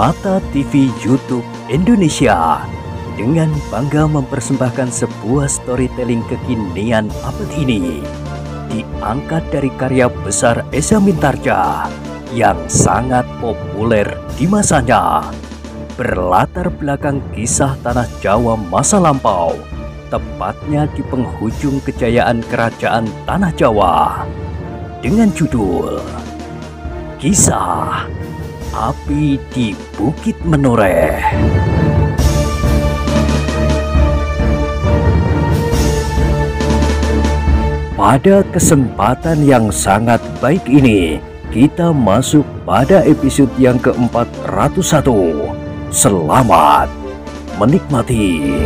Mata TV YouTube Indonesia dengan bangga mempersembahkan sebuah storytelling kekinian abad ini, diangkat dari karya besar Esa Mintarja yang sangat populer di masanya, berlatar belakang kisah tanah Jawa masa lampau, tepatnya di penghujung kejayaan kerajaan tanah Jawa, dengan judul Kisah Api di Bukit Menoreh. Pada kesempatan yang sangat baik ini, kita masuk pada episode yang ke-401. Selamat menikmati.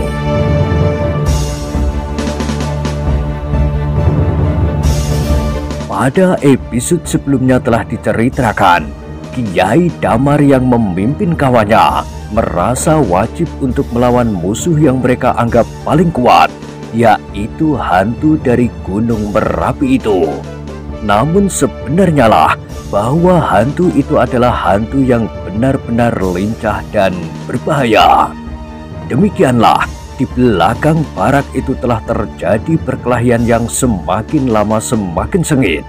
Pada episode sebelumnya telah diceritakan, Kiai Damar yang memimpin kawannya merasa wajib untuk melawan musuh yang mereka anggap paling kuat, yaitu hantu dari Gunung Merapi itu. Namun sebenarnya lah bahwa hantu itu adalah hantu yang benar-benar lincah dan berbahaya. Demikianlah, di belakang barak itu telah terjadi perkelahian yang semakin lama semakin sengit.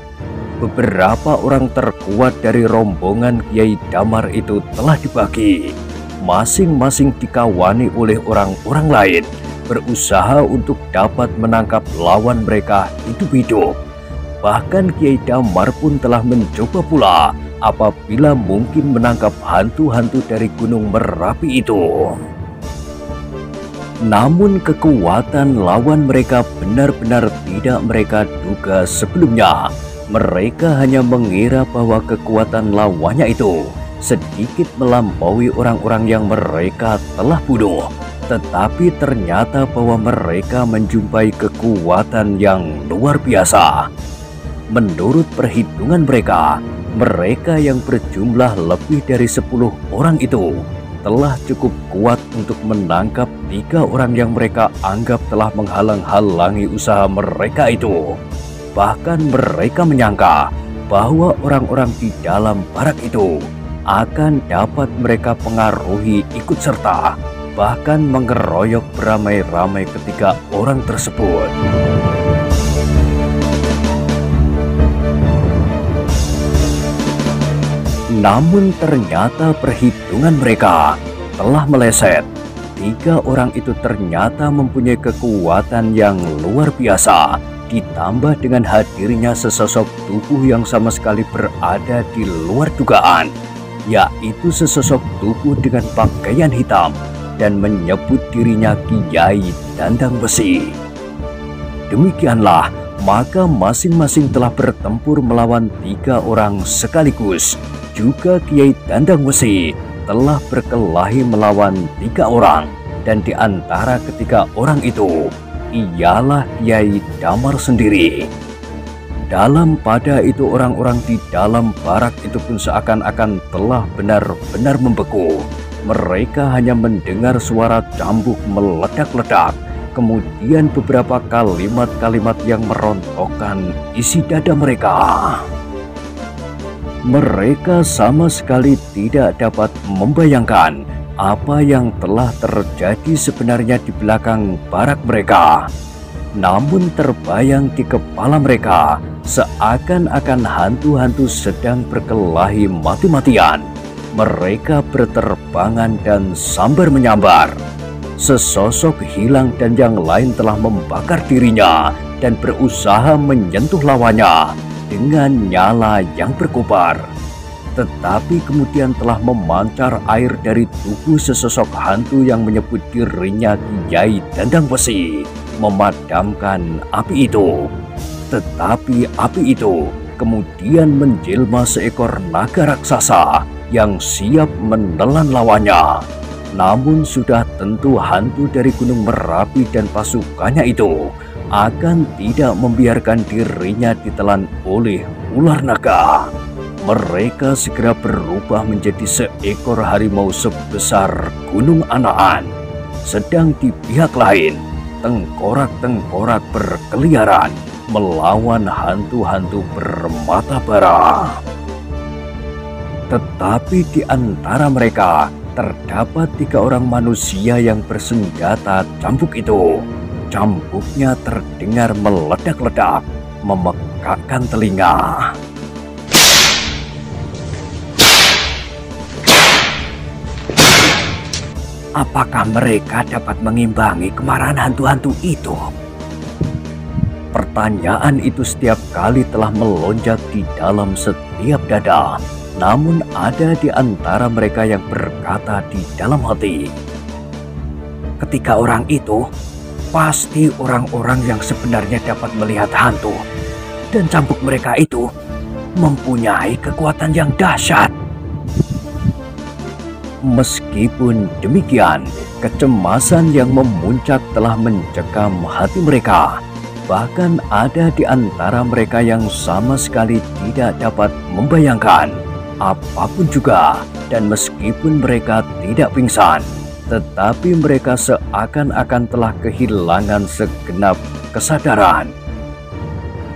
Beberapa orang terkuat dari rombongan Kiai Damar itu telah dibagi, masing-masing dikawani oleh orang-orang lain, berusaha untuk dapat menangkap lawan mereka hidup-hidup. Bahkan Kiai Damar pun telah mencoba pula apabila mungkin menangkap hantu-hantu dari Gunung Merapi itu. Namun kekuatan lawan mereka benar-benar tidak mereka duga sebelumnya. Mereka hanya mengira bahwa kekuatan lawannya itu sedikit melampaui orang-orang yang mereka telah bunuh. Tetapi ternyata bahwa mereka menjumpai kekuatan yang luar biasa. Menurut perhitungan mereka, mereka yang berjumlah lebih dari 10 orang itu telah cukup kuat untuk menangkap 3 orang yang mereka anggap telah menghalang-halangi usaha mereka itu. Bahkan mereka menyangka bahwa orang-orang di dalam barak itu akan dapat mereka pengaruhi ikut serta, bahkan mengeroyok beramai-ramai ketiga orang tersebut. Namun ternyata perhitungan mereka telah meleset. 3 orang itu ternyata mempunyai kekuatan yang luar biasa, ditambah dengan hadirnya sesosok tubuh yang sama sekali berada di luar dugaan, yaitu sesosok tubuh dengan pakaian hitam dan menyebut dirinya Kiai Dandang Besi. Demikianlah, maka masing-masing telah bertempur melawan 3 orang sekaligus. Juga Kiai Dandang Besi telah berkelahi melawan 3 orang, dan di antara ketiga orang itu ialah Kiai Damar sendiri. Dalam pada itu orang-orang di dalam barak itu pun seakan-akan telah benar-benar membeku. Mereka hanya mendengar suara cambuk meledak-ledak, kemudian beberapa kalimat-kalimat yang merontokkan isi dada mereka. Mereka sama sekali tidak dapat membayangkan apa yang telah terjadi sebenarnya di belakang barak mereka. Namun terbayang di kepala mereka seakan-akan hantu-hantu sedang berkelahi mati-matian. Mereka berterbangan dan sambar menyambar. Sesosok hilang dan yang lain telah membakar dirinya dan berusaha menyentuh lawannya dengan nyala yang berkobar. Tetapi kemudian telah memancar air dari tubuh sesosok hantu yang menyebut dirinya Kiai Dandang Besi, memadamkan api itu. Tetapi api itu kemudian menjelma seekor naga raksasa yang siap menelan lawannya. Namun sudah tentu hantu dari Gunung Merapi dan pasukannya itu akan tidak membiarkan dirinya ditelan oleh ular naga. Mereka segera berubah menjadi seekor harimau sebesar gunung Anaan. Sedang di pihak lain, tengkorak-tengkorak berkeliaran melawan hantu-hantu bermata bara. Tetapi di antara mereka terdapat 3 orang manusia yang bersenjata cambuk itu. Cambuknya terdengar meledak-ledak, memekakkan telinga. Apakah mereka dapat mengimbangi kemarahan hantu-hantu itu? Pertanyaan itu setiap kali telah melonjak di dalam setiap dada. Namun ada di antara mereka yang berkata di dalam hati, "Ketiga orang itu pasti orang-orang yang sebenarnya dapat melihat hantu. Dan cambuk mereka itu mempunyai kekuatan yang dahsyat." Meskipun demikian, kecemasan yang memuncak telah mencekam hati mereka. Bahkan ada di antara mereka yang sama sekali tidak dapat membayangkan apapun juga, dan meskipun mereka tidak pingsan, tetapi mereka seakan-akan telah kehilangan segenap kesadaran.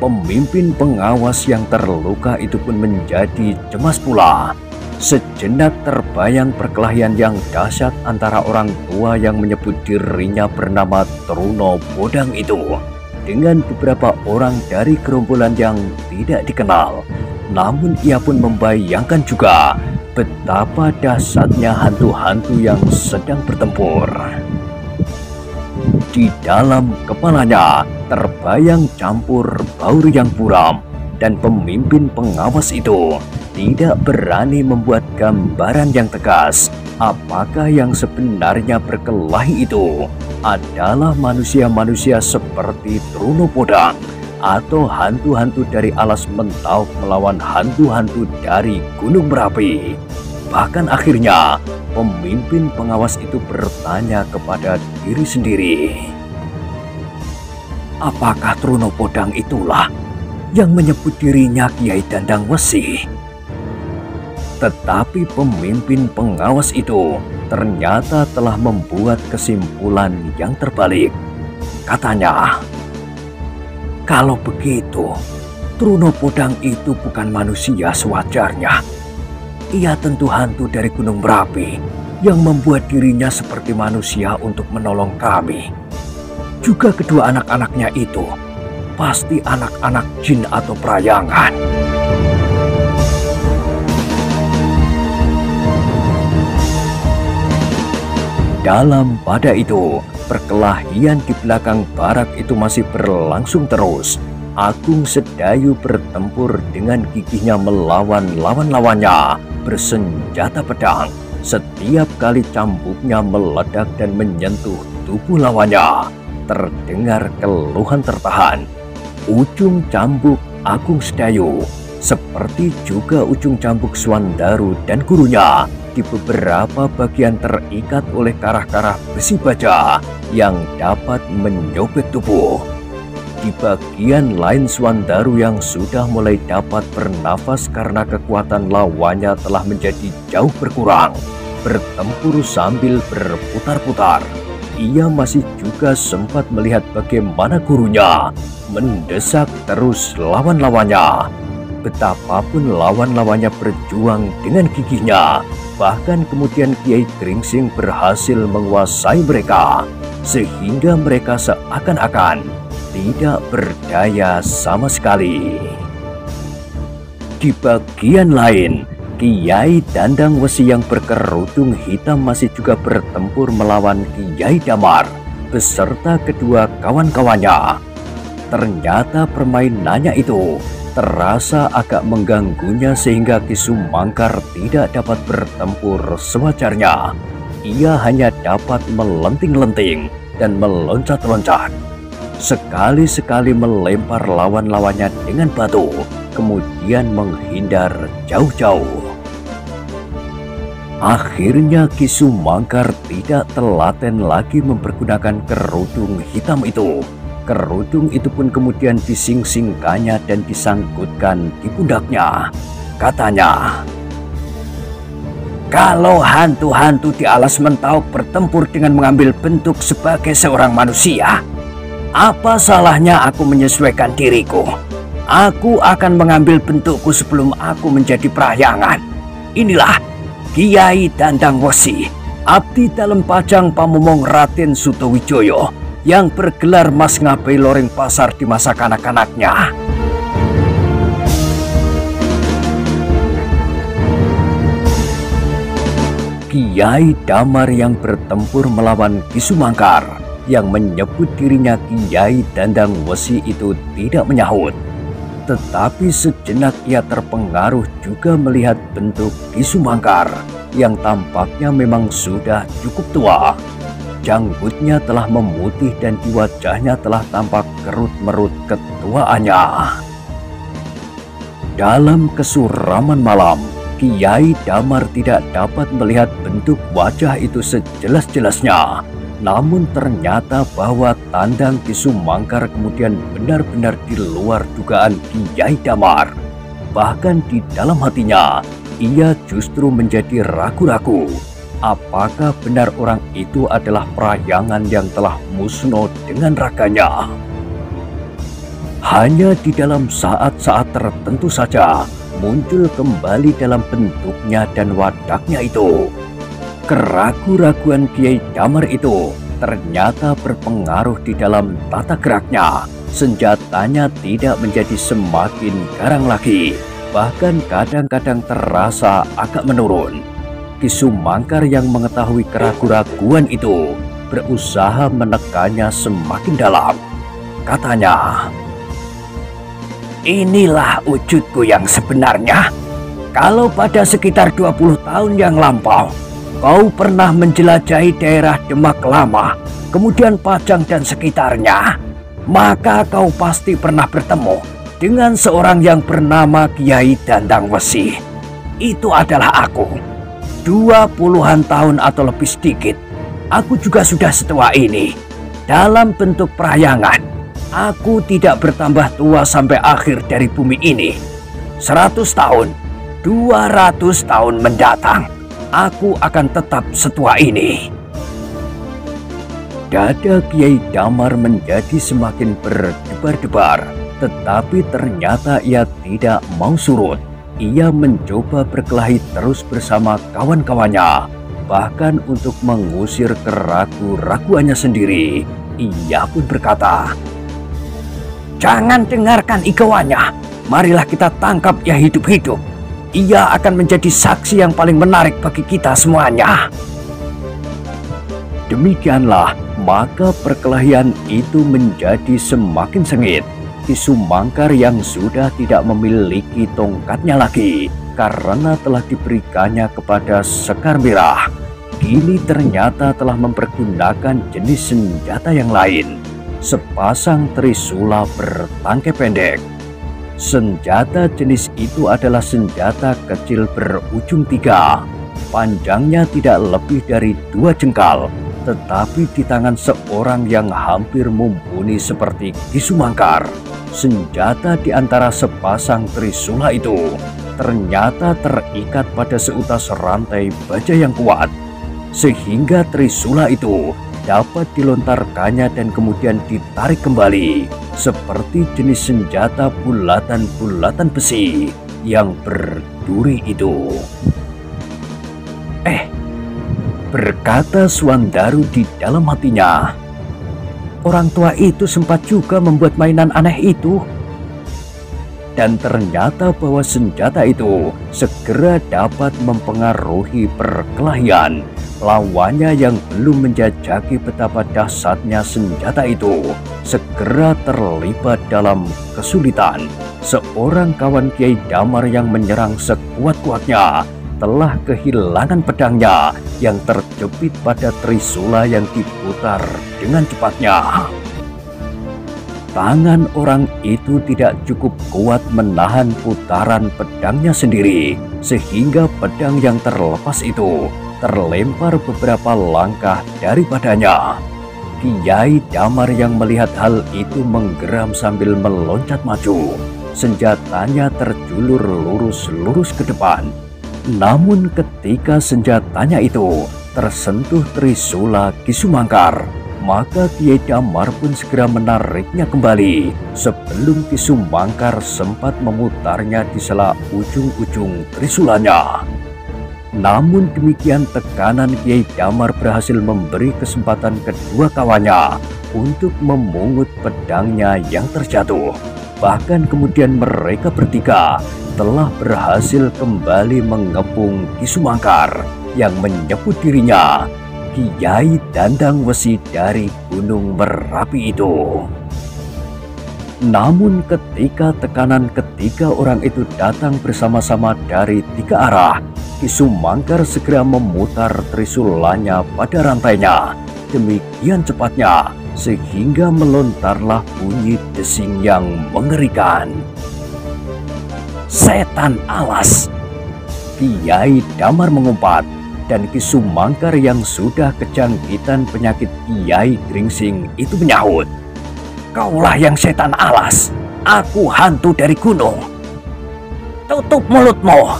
Pemimpin pengawas yang terluka itu pun menjadi cemas pula. Sejenak terbayang perkelahian yang dahsyat antara orang tua yang menyebut dirinya bernama Truno Bodang itu dengan beberapa orang dari gerombolan yang tidak dikenal. Namun ia pun membayangkan juga betapa dahsyatnya hantu-hantu yang sedang bertempur. Di dalam kepalanya terbayang campur baur yang buram, dan pemimpin pengawas itu tidak berani membuat gambaran yang tegas apakah yang sebenarnya berkelahi itu adalah manusia-manusia seperti Truno Bodang atau hantu-hantu dari alas Mentawai melawan hantu-hantu dari Gunung Merapi. Bahkan akhirnya pemimpin pengawas itu bertanya kepada diri sendiri, apakah Truno Bodang itulah yang menyebut dirinya Kiai Dandang Wesi? Tetapi pemimpin pengawas itu ternyata telah membuat kesimpulan yang terbalik. Katanya, kalau begitu, Truno Bodang itu bukan manusia sewajarnya. Ia tentu hantu dari Gunung Merapi yang membuat dirinya seperti manusia untuk menolong kami. Juga kedua anak-anaknya itu pasti anak-anak jin atau perayangan. Dalam pada itu, perkelahian di belakang barak itu masih berlangsung terus. Agung Sedayu bertempur dengan gigihnya melawan lawan-lawannya bersenjata pedang. Setiap kali cambuknya meledak dan menyentuh tubuh lawannya, terdengar keluhan tertahan. Ujung cambuk Agung Sedayu, seperti juga ujung cambuk Swandaru dan gurunya, di beberapa bagian terikat oleh karah-karah besi baja yang dapat menyobek tubuh. Di bagian lain Swandaru yang sudah mulai dapat bernafas karena kekuatan lawannya telah menjadi jauh berkurang, bertempur sambil berputar-putar. Ia masih juga sempat melihat bagaimana gurunya mendesak terus lawan-lawannya. Betapapun lawan-lawannya berjuang dengan gigihnya, bahkan kemudian Kiai Gringsing berhasil menguasai mereka, sehingga mereka seakan-akan tidak berdaya sama sekali. Di bagian lain, Kiai Dandang Wesi yang berkerudung hitam masih juga bertempur melawan Kiai Damar beserta kedua kawan-kawannya. Ternyata permainannya itu terasa agak mengganggunya sehingga Ki Sumangkar tidak dapat bertempur sewajarnya. Ia hanya dapat melenting-lenting dan meloncat-loncat. Sekali-sekali melempar lawan-lawannya dengan batu, kemudian menghindar jauh-jauh. Akhirnya Ki Sumangkar tidak telaten lagi mempergunakan kerudung hitam itu. Kerudung itu pun kemudian dising-singkannya dan disangkutkan di pundaknya. Katanya, kalau hantu-hantu di alas Mentawai bertempur dengan mengambil bentuk sebagai seorang manusia, apa salahnya aku menyesuaikan diriku? Aku akan mengambil bentukku sebelum aku menjadi perayangan. Inilah Kiai Dandang Wesi, abdi dalem Pajang Pamomong Raden Sutawijaya yang bergelar Mas Ngabai Loreng Pasar di masa kanak-kanaknya. Kiai Damar yang bertempur melawan Ki Sumangkar yang menyebut dirinya Kiai Dandang Wesi itu tidak menyahut. Tetapi sejenak ia terpengaruh juga melihat bentuk Ki Sumangkar yang tampaknya memang sudah cukup tua. Janggutnya telah memutih dan di wajahnya telah tampak kerut-merut ketuaannya. Dalam kesuraman malam, Kiai Damar tidak dapat melihat bentuk wajah itu sejelas-jelasnya. Namun ternyata bahwa tandang Ki Sumangkar kemudian benar-benar di luar dugaan Kiai Damar. Bahkan di dalam hatinya, ia justru menjadi ragu-ragu. Apakah benar orang itu adalah perayangan yang telah musnah dengan raganya? Hanya di dalam saat-saat tertentu saja muncul kembali dalam bentuknya dan wadaknya itu. Keraguan-raguan Kiai Damar itu ternyata berpengaruh di dalam tata geraknya. Senjatanya tidak menjadi semakin garang lagi, bahkan kadang-kadang terasa agak menurun. Ki Sumangkar yang mengetahui keraguan-raguan itu berusaha menekannya semakin dalam. Katanya, "Inilah wujudku yang sebenarnya. Kalau pada sekitar 20 tahun yang lampau, kau pernah menjelajahi daerah Demak Lama, kemudian Pajang dan sekitarnya, maka kau pasti pernah bertemu dengan seorang yang bernama Kiai Dandang Wesi. Itu adalah aku. 20-an tahun atau lebih sedikit, aku juga sudah setua ini. Dalam bentuk perayangan, aku tidak bertambah tua sampai akhir dari bumi ini. 100 tahun, 200 tahun mendatang, aku akan tetap setua ini." Dada Kiai Damar menjadi semakin berdebar-debar, tetapi ternyata ia tidak mau surut. Ia mencoba berkelahi terus bersama kawan-kawannya. Bahkan untuk mengusir keraguan-raguannya sendiri, ia pun berkata, "Jangan dengarkan igawannya. Marilah kita tangkap ia hidup-hidup. Ia akan menjadi saksi yang paling menarik bagi kita semuanya." Demikianlah, maka perkelahian itu menjadi semakin sengit. Ki Sumangkar yang sudah tidak memiliki tongkatnya lagi karena telah diberikannya kepada Sekar Merah, kini ternyata telah mempergunakan jenis senjata yang lain, sepasang trisula bertangkai pendek. Senjata jenis itu adalah senjata kecil berujung 3. Panjangnya tidak lebih dari 2 jengkal, tetapi di tangan seorang yang hampir mumpuni seperti Ki Sumangkar, senjata di antara sepasang trisula itu ternyata terikat pada seutas rantai baja yang kuat, sehingga trisula itu dapat dilontarkannya dan kemudian ditarik kembali seperti jenis senjata bulatan-bulatan besi yang berduri itu. Berkata Swandaru di dalam hatinya, orang tua itu sempat juga membuat mainan aneh itu. Dan ternyata bahwa senjata itu segera dapat mempengaruhi perkelahian. Lawannya yang belum menjajaki betapa dahsyatnya senjata itu segera terlibat dalam kesulitan. Seorang kawan Kiai Damar yang menyerang sekuat-kuatnya telah kehilangan pedangnya yang terjepit pada trisula yang diputar dengan cepatnya. Tangan orang itu tidak cukup kuat menahan putaran pedangnya sendiri, sehingga pedang yang terlepas itu terlempar beberapa langkah daripadanya. Kiai Damar yang melihat hal itu menggeram sambil meloncat maju. Senjatanya terjulur lurus-lurus ke depan. Namun ketika senjatanya itu tersentuh trisula Ki Sumangkar, maka Kiai Damar pun segera menariknya kembali sebelum Ki Sumangkar sempat memutarnya di sela ujung-ujung trisulanya. Namun demikian tekanan Kiai Damar berhasil memberi kesempatan kedua kawannya untuk memungut pedangnya yang terjatuh. Bahkan kemudian mereka bertiga telah berhasil kembali mengepung Ki Sumangkar yang menyebut dirinya Kiai Dandang Wesi dari Gunung Merapi itu. Namun ketika tekanan ketiga orang itu datang bersama-sama dari tiga arah, Ki Sumangkar segera memutar trisulanya pada rantainya. Demikian cepatnya sehingga melontarlah bunyi desing yang mengerikan. Setan alas! Kiai Damar mengumpat, dan Ki Sumangkar yang sudah kejangkitan penyakit Kiai Gringsing itu menyahut, "Kaulah yang setan alas, aku hantu dari gunung." "Tutup mulutmu!"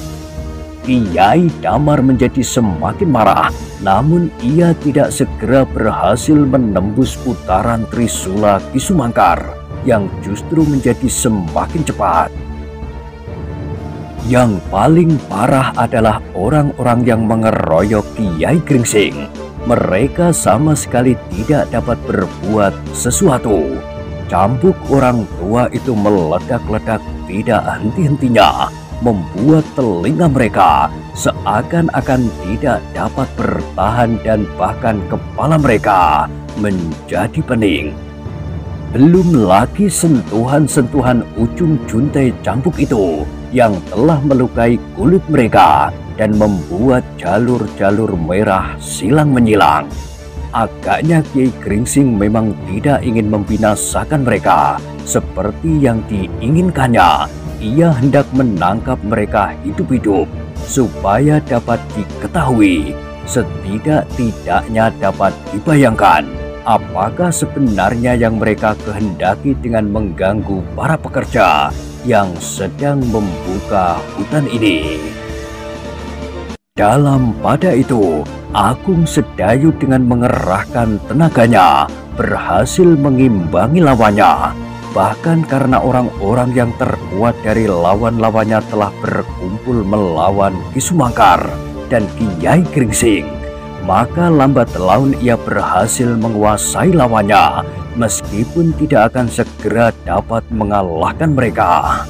Kiai Damar menjadi semakin marah, namun ia tidak segera berhasil menembus putaran trisula Ki Sumangkar yang justru menjadi semakin cepat. Yang paling parah adalah orang-orang yang mengeroyok Kiai Gringsing. Mereka sama sekali tidak dapat berbuat sesuatu. Cambuk orang tua itu meledak-ledak tidak henti-hentinya, membuat telinga mereka seakan-akan tidak dapat bertahan dan bahkan kepala mereka menjadi pening. Belum lagi sentuhan-sentuhan ujung juntai cambuk itu yang telah melukai kulit mereka dan membuat jalur-jalur merah silang menyilang. Agaknya Kiai Gringsing memang tidak ingin membinasakan mereka seperti yang diinginkannya. Ia hendak menangkap mereka hidup-hidup supaya dapat diketahui, setidak-tidaknya dapat dibayangkan apakah sebenarnya yang mereka kehendaki dengan mengganggu para pekerja yang sedang membuka hutan ini. Dalam pada itu, Agung Sedayu dengan mengerahkan tenaganya berhasil mengimbangi lawannya. Bahkan karena orang-orang yang terkuat dari lawan-lawannya telah berkumpul melawan Ki Sumangkar dan Kiai Gringsing, maka lambat laun ia berhasil menguasai lawannya meskipun tidak akan segera dapat mengalahkan mereka.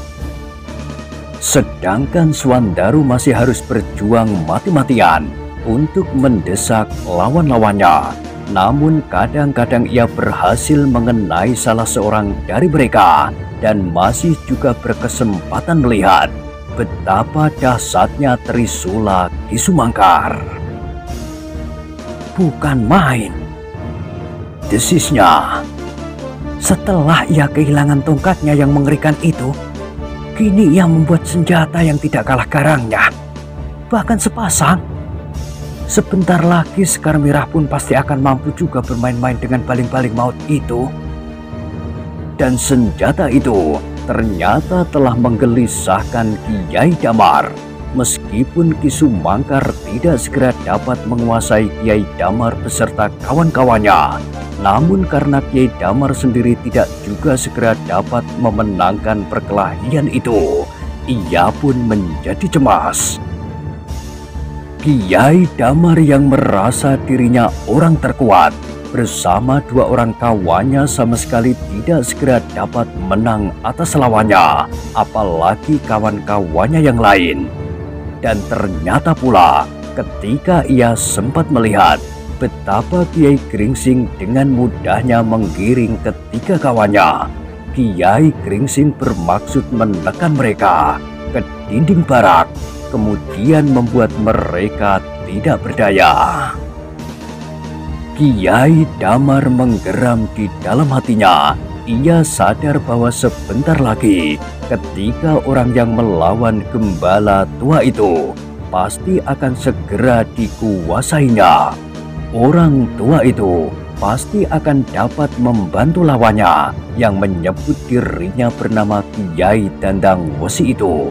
Sedangkan Swandaru masih harus berjuang mati-matian untuk mendesak lawan-lawannya. Namun kadang-kadang ia berhasil mengenai salah seorang dari mereka dan masih juga berkesempatan melihat betapa dahsyatnya trisula Ki Sumangkar. Bukan main, desisnya. Setelah ia kehilangan tongkatnya yang mengerikan itu, kini ia membuat senjata yang tidak kalah garangnya, bahkan sepasang. Sebentar lagi Sekar Merah pun pasti akan mampu juga bermain-main dengan baling-baling maut itu. Dan senjata itu ternyata telah menggelisahkan Kiai Damar. Meskipun Ki Sumangkar tidak segera dapat menguasai Kiai Damar beserta kawan-kawannya, namun karena Kiai Damar sendiri tidak juga segera dapat memenangkan perkelahian itu, ia pun menjadi cemas. Kiai Damar yang merasa dirinya orang terkuat bersama dua orang kawannya sama sekali tidak segera dapat menang atas lawannya, apalagi kawan-kawannya yang lain. Dan ternyata pula ketika ia sempat melihat betapa Kiai Gringsing dengan mudahnya menggiring ketiga kawannya, Kiai Gringsing bermaksud menekan mereka ke dinding barak, kemudian membuat mereka tidak berdaya. Kiai Damar menggeram di dalam hatinya. Ia sadar bahwa sebentar lagi ketika orang yang melawan gembala tua itu pasti akan segera dikuasainya. Orang tua itu pasti akan dapat membantu lawannya yang menyebut dirinya bernama Kiai Dandang Wesi itu.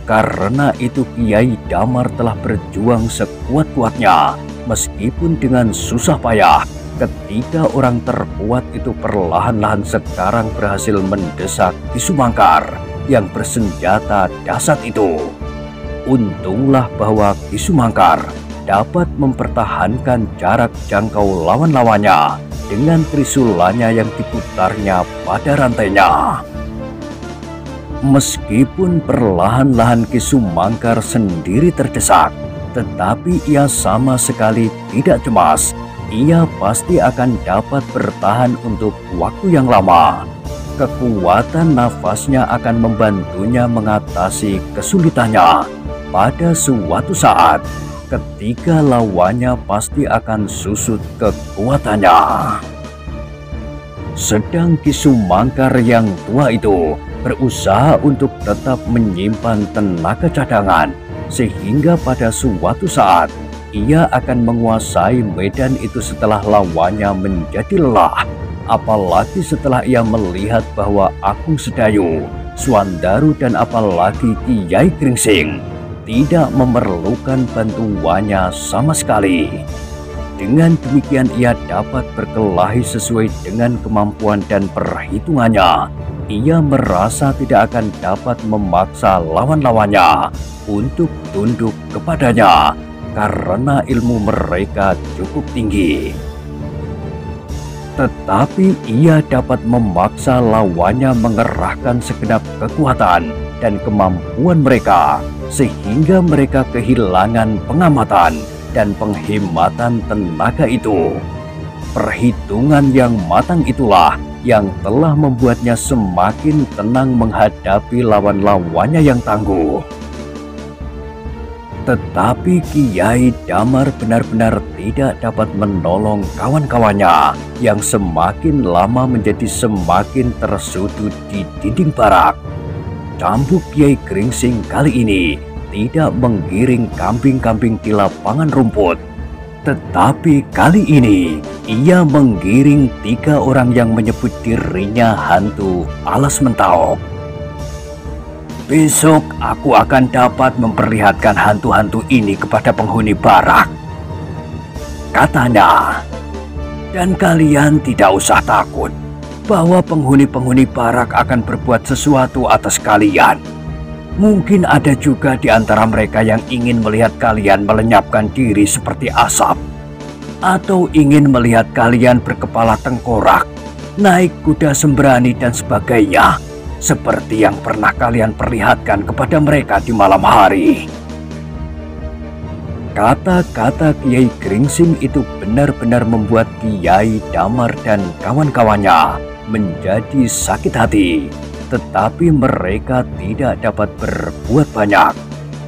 Karena itu Kiai Damar telah berjuang sekuat-kuatnya, meskipun dengan susah payah. Ketika orang terkuat itu perlahan-lahan sekarang berhasil mendesak Ki Sumangkar yang bersenjata dahsyat itu. Untunglah bahwa Ki Sumangkar dapat mempertahankan jarak jangkau lawan-lawannya dengan trisulannya yang diputarnya pada rantainya. Meskipun perlahan-lahan Ki Sumangkar sendiri terdesak, tetapi ia sama sekali tidak cemas. Ia pasti akan dapat bertahan untuk waktu yang lama. Kekuatan nafasnya akan membantunya mengatasi kesulitannya. Pada suatu saat, ketika lawannya pasti akan susut kekuatannya. Sedang Ki Sumangkar yang tua itu berusaha untuk tetap menyimpan tenaga cadangan, sehingga pada suatu saat ia akan menguasai medan itu setelah lawannya menjadi lelah. Apalagi setelah ia melihat bahwa Agung Sedayu, Swandaru, dan apalagi Kiai Gringsing tidak memerlukan bantuannya sama sekali. Dengan demikian ia dapat berkelahi sesuai dengan kemampuan dan perhitungannya. Ia merasa tidak akan dapat memaksa lawan-lawannya untuk tunduk kepadanya karena ilmu mereka cukup tinggi. Tetapi ia dapat memaksa lawannya mengerahkan segenap kekuatan dan kemampuan mereka, sehingga mereka kehilangan pengamatan dan penghematan tenaga itu. Perhitungan yang matang itulah yang telah membuatnya semakin tenang menghadapi lawan-lawannya yang tangguh. Tetapi Kiai Damar benar-benar tidak dapat menolong kawan-kawannya yang semakin lama menjadi semakin tersudut di dinding barak. Cambuk Kiai Gringsing kali ini tidak menggiring kambing-kambing di lapangan rumput, tetapi kali ini ia menggiring 3 orang yang menyebut dirinya hantu alas mentaok. Besok aku akan dapat memperlihatkan hantu-hantu ini kepada penghuni barak, katanya. Dan kalian tidak usah takut bahwa penghuni-penghuni barak akan berbuat sesuatu atas kalian. Mungkin ada juga di antara mereka yang ingin melihat kalian melenyapkan diri seperti asap, atau ingin melihat kalian berkepala tengkorak, naik kuda sembrani dan sebagainya, seperti yang pernah kalian perlihatkan kepada mereka di malam hari. Kata-kata Kiai Gringsing itu benar-benar membuat Kiai Damar dan kawan-kawannya menjadi sakit hati. Tetapi mereka tidak dapat berbuat banyak.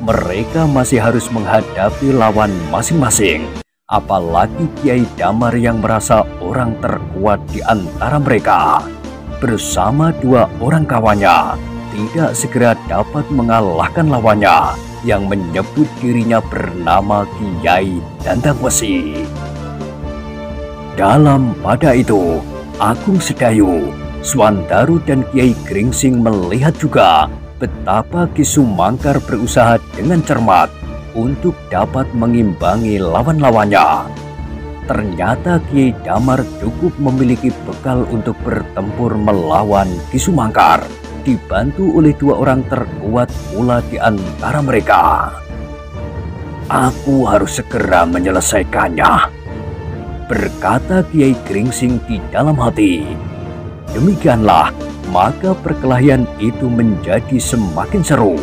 Mereka masih harus menghadapi lawan masing-masing. Apalagi Kiai Damar yang merasa orang terkuat di antara mereka, bersama 2 orang kawannya, tidak segera dapat mengalahkan lawannya yang menyebut dirinya bernama Kiai Dandang Wesi. Dalam pada itu, Agung Sedayu, Swandaru, dan Kiai Gringsing melihat juga betapa Ki Sumangkar berusaha dengan cermat untuk dapat mengimbangi lawan-lawannya. Ternyata Kiai Damar cukup memiliki bekal untuk bertempur melawan Ki Sumangkar, dibantu oleh 2 orang terkuat pula di antara mereka. Aku harus segera menyelesaikannya, berkata Kiai Gringsing di dalam hati. Demikianlah, maka perkelahian itu menjadi semakin seru.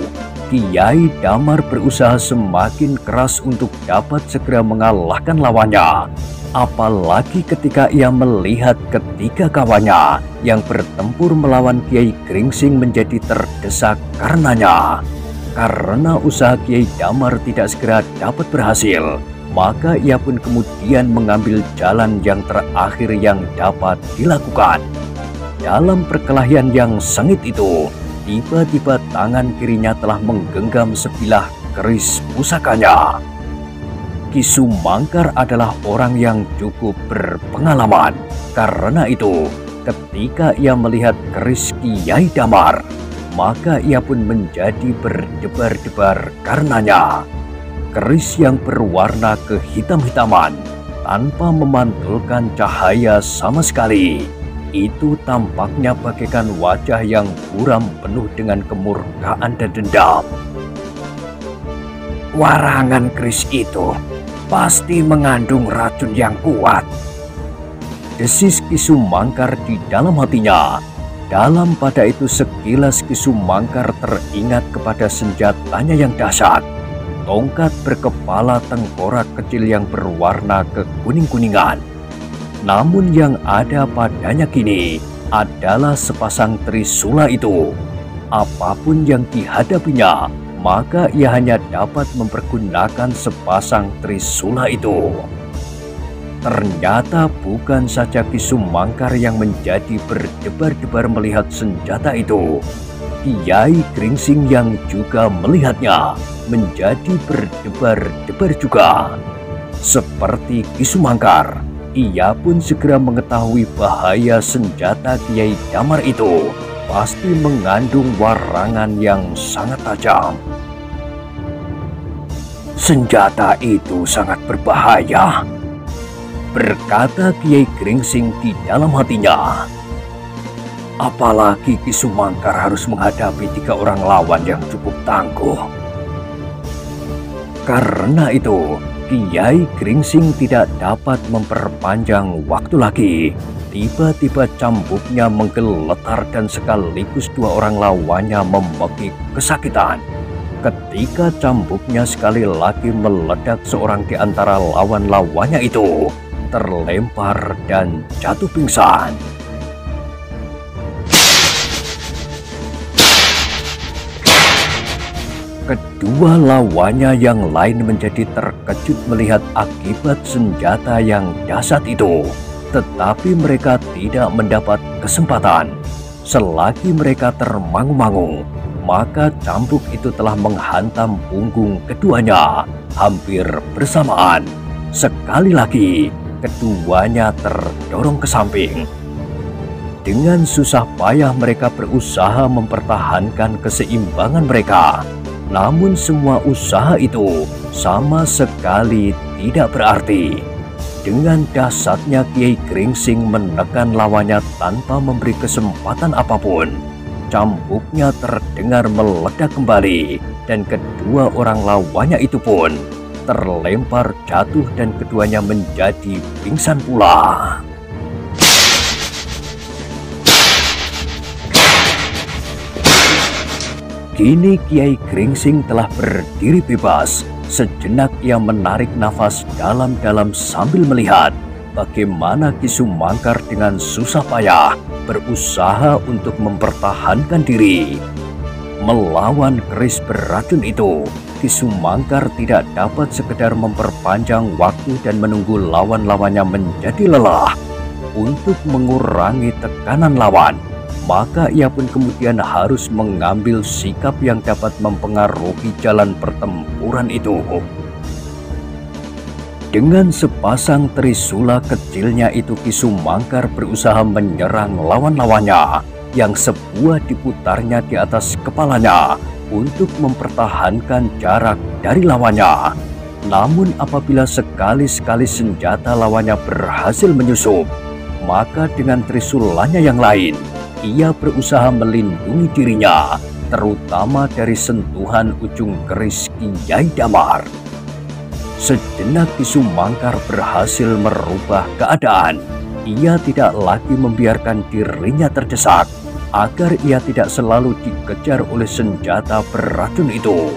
Kiai Damar berusaha semakin keras untuk dapat segera mengalahkan lawannya. Apalagi ketika ia melihat ketiga kawannya yang bertempur melawan Kiai Gringsing menjadi terdesak karenanya. Karena usaha Kiai Damar tidak segera dapat berhasil, maka ia pun kemudian mengambil jalan yang terakhir yang dapat dilakukan. Dalam perkelahian yang sengit itu, tiba-tiba tangan kirinya telah menggenggam sebilah keris pusakanya. Ki Sumangkar adalah orang yang cukup berpengalaman. Karena itu, ketika ia melihat keris Kiai Damar, maka ia pun menjadi berdebar-debar karenanya. Keris yang berwarna kehitam-hitaman tanpa memantulkan cahaya sama sekali. Itu tampaknya bagaikan wajah yang buram penuh dengan kemurkaan dan dendam. Warangan keris itu pasti mengandung racun yang kuat, desis Ki Sumangkar di dalam hatinya. Dalam pada itu sekilas Ki Sumangkar teringat kepada senjatanya yang dahsyat, tongkat berkepala tengkorak kecil yang berwarna kekuning-kuningan. Namun yang ada padanya kini adalah sepasang trisula itu. Apapun yang dihadapinya, maka ia hanya dapat mempergunakan sepasang trisula itu. Ternyata bukan saja Ki Sumangkar yang menjadi berdebar-debar melihat senjata itu. Kiai Gringsing yang juga melihatnya menjadi berdebar-debar juga. Seperti Ki Sumangkar, ia pun segera mengetahui bahaya senjata Kiai Damar itu pasti mengandung warangan yang sangat tajam. Senjata itu sangat berbahaya, berkata Kiai Gringsing di dalam hatinya. Apalagi Ki Sumangkar harus menghadapi 3 orang lawan yang cukup tangguh. Karena itu, Kiai Gringsing tidak dapat memperpanjang waktu lagi. Tiba-tiba cambuknya menggeletar dan sekaligus 2 orang lawannya memekik kesakitan. Ketika cambuknya sekali lagi meledak, seorang di antara lawan-lawannya itu terlempar dan jatuh pingsan. Kedua lawannya yang lain menjadi terkejut melihat akibat senjata yang dahsyat itu. Tetapi mereka tidak mendapat kesempatan. Selagi mereka termangu-mangu, maka cambuk itu telah menghantam punggung keduanya hampir bersamaan. Sekali lagi, keduanya terdorong ke samping. Dengan susah payah mereka berusaha mempertahankan keseimbangan mereka. Namun semua usaha itu sama sekali tidak berarti. Dengan dahsyatnya Kiai Gringsing menekan lawannya tanpa memberi kesempatan apapun. Cambuknya terdengar meledak kembali dan kedua orang lawannya itu pun terlempar jatuh dan keduanya menjadi pingsan pula. Kini Kiai Gringsing telah berdiri bebas. Sejenak ia menarik nafas dalam-dalam sambil melihat bagaimana Ki Sumangkar dengan susah payah berusaha untuk mempertahankan diri. Melawan keris beracun itu, Ki Sumangkar tidak dapat sekedar memperpanjang waktu dan menunggu lawan-lawannya menjadi lelah. Untuk mengurangi tekanan lawan, maka ia pun kemudian harus mengambil sikap yang dapat mempengaruhi jalan pertempuran itu. Dengan sepasang trisula kecilnya itu, Ki Sumangkar berusaha menyerang lawan-lawannya yang sebuah diputarnya di atas kepalanya untuk mempertahankan jarak dari lawannya. Namun apabila sekali-sekali senjata lawannya berhasil menyusup, maka dengan trisulanya yang lain, ia berusaha melindungi dirinya, terutama dari sentuhan ujung keris Kiai Damar. Sejenak Ki Sumangkar berhasil merubah keadaan. Ia tidak lagi membiarkan dirinya terdesak, agar ia tidak selalu dikejar oleh senjata beracun itu.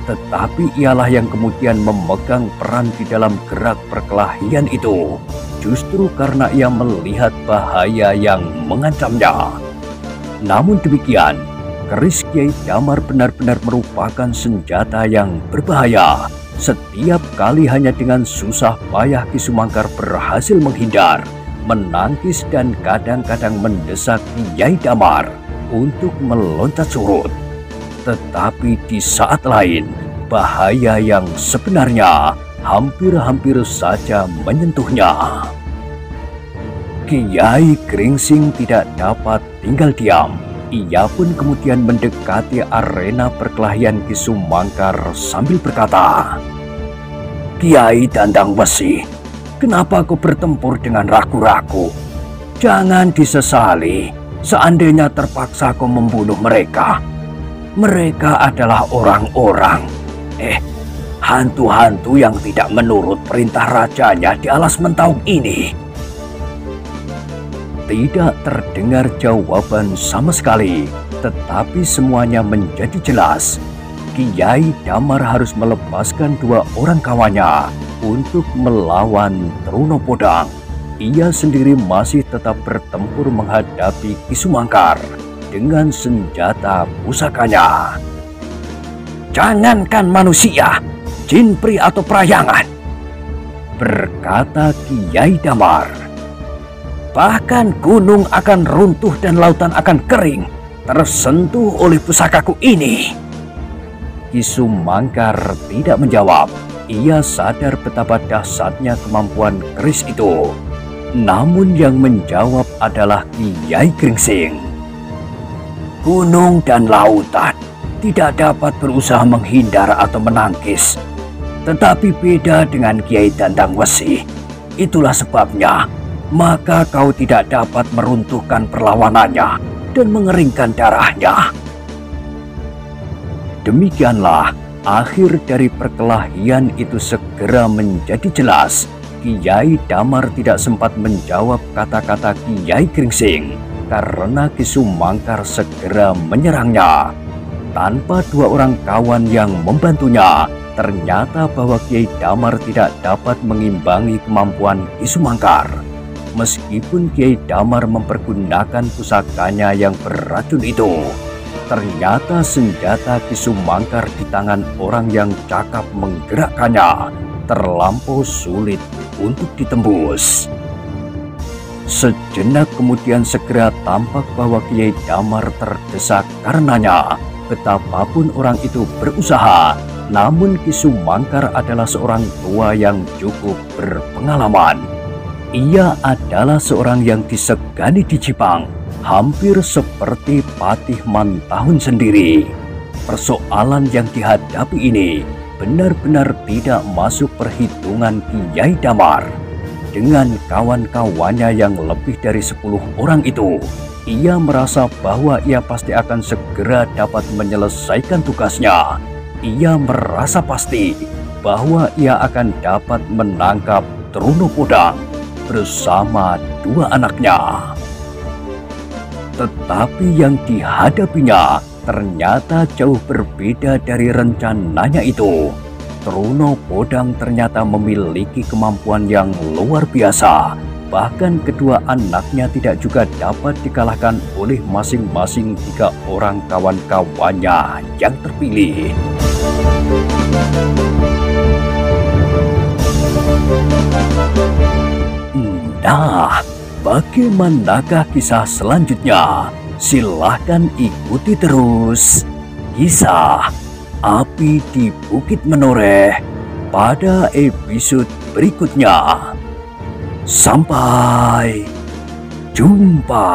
Tetapi ialah yang kemudian memegang peran di dalam gerak perkelahian itu. Justru karena ia melihat bahaya yang mengancamnya. Namun demikian, keris Kiai Damar benar-benar merupakan senjata yang berbahaya. Setiap kali hanya dengan susah payah Ki Sumangkar berhasil menghindar, menangkis dan kadang-kadang mendesak Kiai Damar untuk meloncat surut. Tetapi di saat lain, bahaya yang sebenarnya hampir-hampir saja menyentuhnya. Kiai Gringsing tidak dapat tinggal diam. Ia pun kemudian mendekati arena perkelahian Ki Sumangkar sambil berkata, "Kiai Dandang Besi, kenapa kau bertempur dengan ragu-ragu? Jangan disesali seandainya terpaksa kau membunuh mereka. Mereka adalah orang-orang. hantu-hantu yang tidak menurut perintah rajanya di alas Mentauk ini? Tidak terdengar jawaban sama sekali, tetapi semuanya menjadi jelas. Kiai Damar harus melepaskan dua orang kawannya untuk melawan Trunopodang. Ia sendiri masih tetap bertempur menghadapi Ki Sumangkar dengan senjata pusakanya. "Jangankan manusia, jin, pri atau prayangan," berkata Kiai Damar, "bahkan gunung akan runtuh dan lautan akan kering tersentuh oleh pusakaku ini." Ki Sumangkar tidak menjawab. Ia sadar betapa dahsyatnya kemampuan keris itu. Namun yang menjawab adalah Kiai Gringsing. "Gunung dan lautan tidak dapat berusaha menghindar atau menangkis. Tetapi beda dengan Kiai Dandang Wesi. Itulah sebabnya maka kau tidak dapat meruntuhkan perlawanannya dan mengeringkan darahnya." Demikianlah akhir dari perkelahian itu segera menjadi jelas. Kiai Damar tidak sempat menjawab kata-kata Kiai Gringsing karena Ki Sumangkar segera menyerangnya. Tanpa dua orang kawan yang membantunya, ternyata bahwa Kiai Damar tidak dapat mengimbangi kemampuan Ki Sumangkar. Meskipun Kiai Damar mempergunakan pusakanya yang beracun itu, ternyata senjata Ki Sumangkar di tangan orang yang cakap menggerakkannya terlampau sulit untuk ditembus. Sejenak kemudian segera tampak bahwa Kiai Damar terdesak karenanya. Betapapun orang itu berusaha, namun Ki Sumangkar adalah seorang tua yang cukup berpengalaman. Ia adalah seorang yang disegani di Jepang, hampir seperti Patih Mantahun sendiri. Persoalan yang dihadapi ini benar-benar tidak masuk perhitungan Kiai Damar. Dengan kawan-kawannya yang lebih dari 10 orang itu, ia merasa bahwa ia pasti akan segera dapat menyelesaikan tugasnya. Ia merasa pasti bahwa ia akan dapat menangkap Trunopodang bersama dua anaknya. Tetapi yang dihadapinya ternyata jauh berbeda dari rencananya itu. Trunopodang ternyata memiliki kemampuan yang luar biasa. Bahkan kedua anaknya tidak juga dapat dikalahkan oleh masing-masing 3 orang kawan-kawannya yang terpilih. Nah, bagaimanakah kisah selanjutnya? Silahkan ikuti terus kisah Api di Bukit Menoreh pada episode berikutnya. Sampai jumpa.